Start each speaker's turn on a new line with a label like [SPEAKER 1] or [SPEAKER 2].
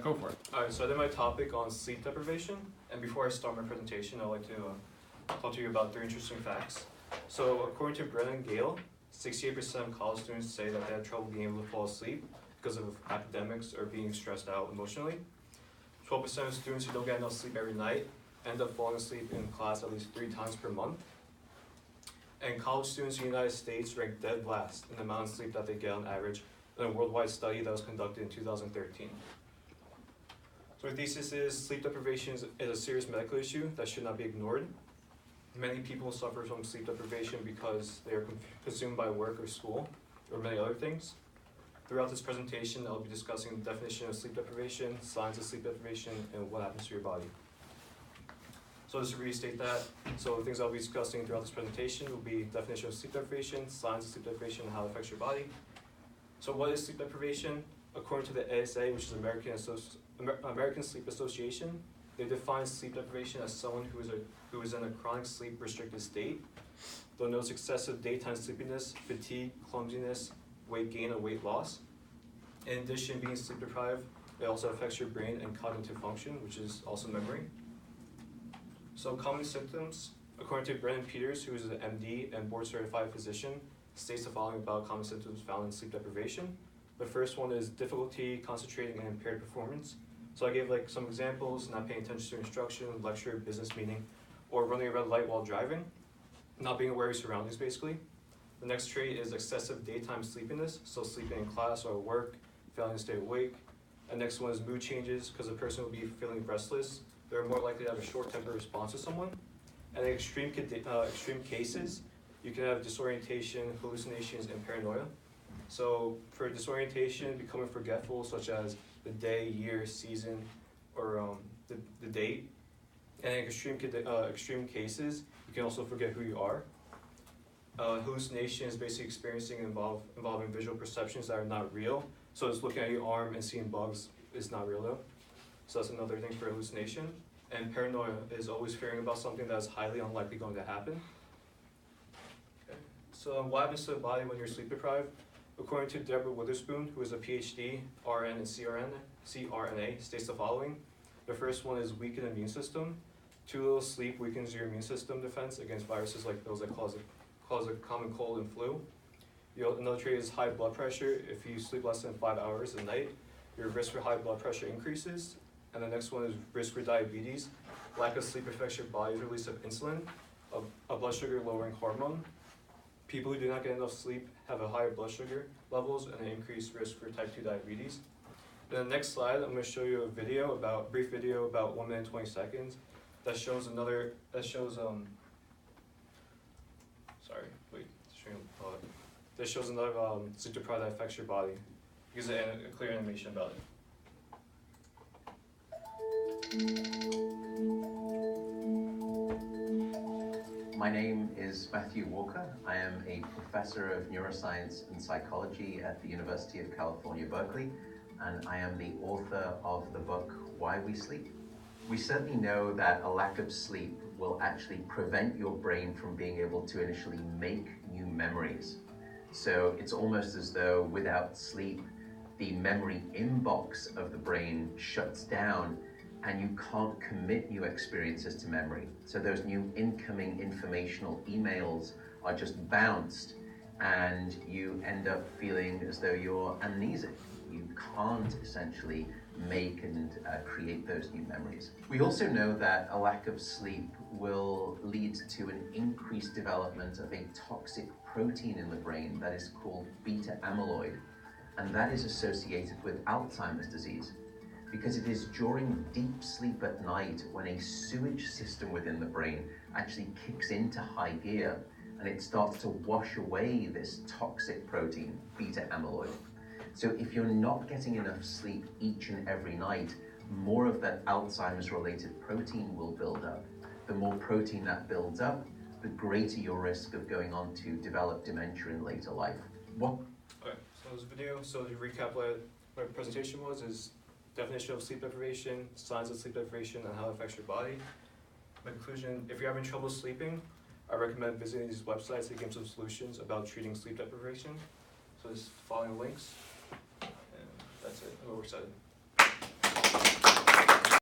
[SPEAKER 1] Go for it.
[SPEAKER 2] Alright, so I did my topic on sleep deprivation, and before I start my presentation, I'd like to talk to you about 3 interesting facts. So according to Brennan and Gale, 68% of college students say that they have trouble being able to fall asleep because of academics or being stressed out emotionally. 12% of students who don't get enough sleep every night end up falling asleep in class at least 3 times per month. And college students in the United States rank dead last in the amount of sleep that they get on average in a worldwide study that was conducted in 2013. So my thesis is sleep deprivation is a serious medical issue that should not be ignored. Many people suffer from sleep deprivation because they are consumed by work or school or many other things. Throughout this presentation, I'll be discussing the definition of sleep deprivation, signs of sleep deprivation, and what happens to your body. So just to restate that, so the things I'll be discussing throughout this presentation will be definition of sleep deprivation, signs of sleep deprivation, and how it affects your body. So what is sleep deprivation? According to the ASA, which is American Sleep Association, they define sleep deprivation as someone who is in a chronic sleep restricted state. They'll notice excessive daytime sleepiness, fatigue, clumsiness, weight gain, or weight loss. In addition, being sleep deprived, it also affects your brain and cognitive function, which is also memory. So common symptoms, according to Brennan Peters, who is an MD and board certified physician, states the following about common symptoms found in sleep deprivation. The first one is difficulty concentrating and impaired performance. So I gave some examples: not paying attention to instruction, lecture, business meeting, or running a red light while driving, not being aware of your surroundings basically. The next trait is excessive daytime sleepiness, so sleeping in class or work, failing to stay awake. The next one is mood changes, because the person will be feeling restless. They're more likely to have a short-tempered response to someone. And in extreme cases, you can have disorientation, hallucinations, and paranoia. So for disorientation, becoming forgetful, such as the day, year, season, or the date. And in extreme cases, you can also forget who you are. Hallucination is basically experiencing involving visual perceptions that are not real. So just looking at your arm and seeing bugs is not real though. So that's another thing for hallucination. And paranoia is always fearing about something that is highly unlikely going to happen. Okay. So what happens to the body when you're sleep deprived? According to Deborah Witherspoon, who is a PhD, RN, and CRNA, states the following. The first one is weakened immune system. Too little sleep weakens your immune system defense against viruses like those that cause a common cold and flu. Another trait is high blood pressure. If you sleep less than 5 hours a night, your risk for high blood pressure increases. And the next one is risk for diabetes. Lack of sleep affects your body's release of insulin, a blood sugar lowering hormone. People who do not get enough sleep have a higher blood sugar levels and an increased risk for type 2 diabetes. In the next slide, I'm going to show you a brief video about 1 minute and 20 seconds that shows another sleep deprived that affects your body. Gives a clear animation about it.
[SPEAKER 3] My name is Matthew Walker. I am a professor of neuroscience and psychology at the University of California, Berkeley, and I am the author of the book, Why We Sleep. We certainly know that a lack of sleep will actually prevent your brain from being able to initially make new memories. So it's almost as though without sleep, the memory inbox of the brain shuts down and you can't commit new experiences to memory. So those new incoming informational emails are just bounced and you end up feeling as though you're amnesic. You can't essentially make and create those new memories. We also know that a lack of sleep will lead to an increased development of a toxic protein in the brain that is called beta amyloid, and that is associated with Alzheimer's disease, because it is during deep sleep at night when a sewage system within the brain actually kicks into high gear and it starts to wash away this toxic protein, beta amyloid. So if you're not getting enough sleep each and every night, more of that Alzheimer's related protein will build up. The more protein that builds up, the greater your risk of going on to develop dementia in later life.
[SPEAKER 2] Okay, so this video, so to recap what my presentation was, is definition of sleep deprivation, signs of sleep deprivation, and how it affects your body. My conclusion, if you're having trouble sleeping, I recommend visiting these websites to get some solutions about treating sleep deprivation. So just following the links, and that's it. I'm excited.